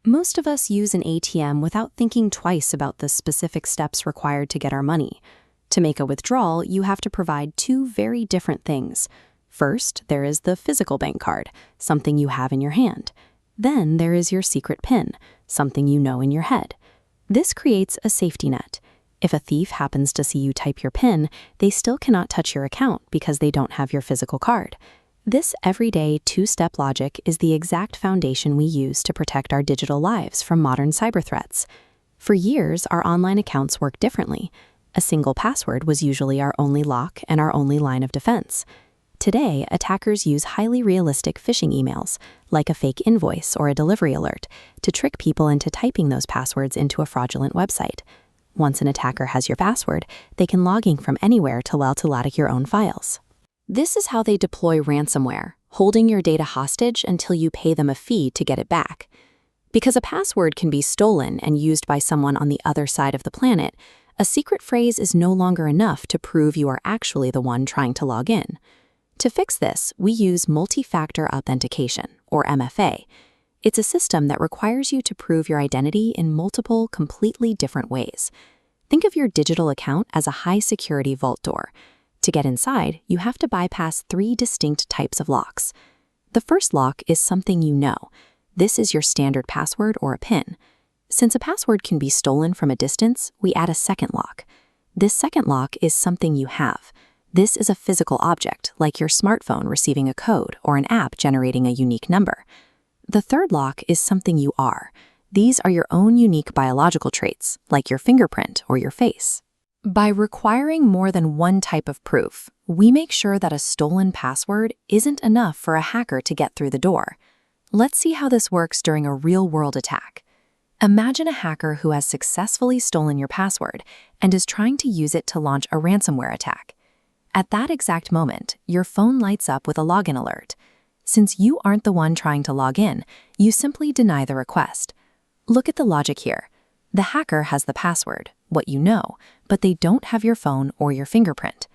Most of us use an ATM without thinking twice about the specific steps required to get our money. To make a withdrawal, you have to provide two very different things. First, there is the physical bank card, something you have in your hand. Then there is your secret PIN, something you know in your head. This creates a safety net. If a thief happens to see you type your PIN, they still cannot touch your account because they don't have your physical card. This everyday two-step logic is the exact foundation we use to protect our digital lives from modern cyber threats. For years, our online accounts worked differently. A single password was usually our only lock and our only line of defense. Today, attackers use highly realistic phishing emails, like a fake invoice or a delivery alert, to trick people into typing those passwords into a fraudulent website. Once an attacker has your password, they can log in from anywhere to your own files. This is how they deploy ransomware, holding your data hostage until you pay them a fee to get it back. Because a password can be stolen and used by someone on the other side of the planet, a secret phrase is no longer enough to prove you are actually the one trying to log in. To fix this, we use Multi-Factor Authentication, or MFA. It's a system that requires you to prove your identity in multiple, completely different ways. Think of your digital account as a high-security vault door. To get inside, you have to bypass three distinct types of locks. The first lock is something you know. This is your standard password or a PIN. Since a password can be stolen from a distance, we add a second lock. This second lock is something you have. This is a physical object, like your smartphone receiving a code or an app generating a unique number. The third lock is something you are. These are your own unique biological traits, like your fingerprint or your face. By requiring more than one type of proof, we make sure that a stolen password isn't enough for a hacker to get through the door. Let's see how this works during a real-world attack. Imagine a hacker who has successfully stolen your password and is trying to use it to launch a ransomware attack. At that exact moment, your phone lights up with a login alert. Since you aren't the one trying to log in, you simply deny the request. Look at the logic here. The hacker has the password, what you know, but they don't have your phone or your fingerprint.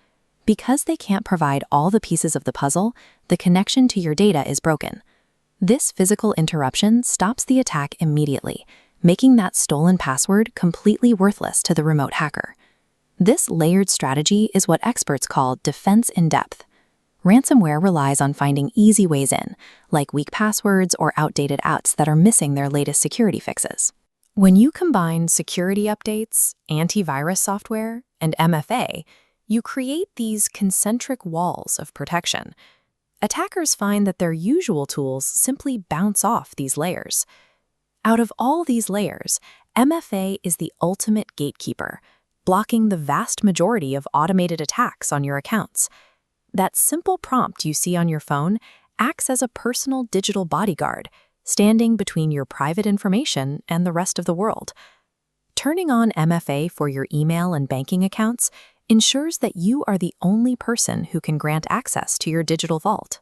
Because they can't provide all the pieces of the puzzle, the connection to your data is broken. This physical interruption stops the attack immediately, making that stolen password completely worthless to the remote hacker. This layered strategy is what experts call defense in depth. Ransomware relies on finding easy ways in, like weak passwords or outdated apps that are missing their latest security fixes. When you combine security updates, antivirus software, and MFA, you create these concentric walls of protection. Attackers find that their usual tools simply bounce off these layers. Out of all these layers, MFA is the ultimate gatekeeper, blocking the vast majority of automated attacks on your accounts. That simple prompt you see on your phone acts as a personal digital bodyguard, standing between your private information and the rest of the world. Turning on MFA for your email and banking accounts ensures that you are the only person who can grant access to your digital vault.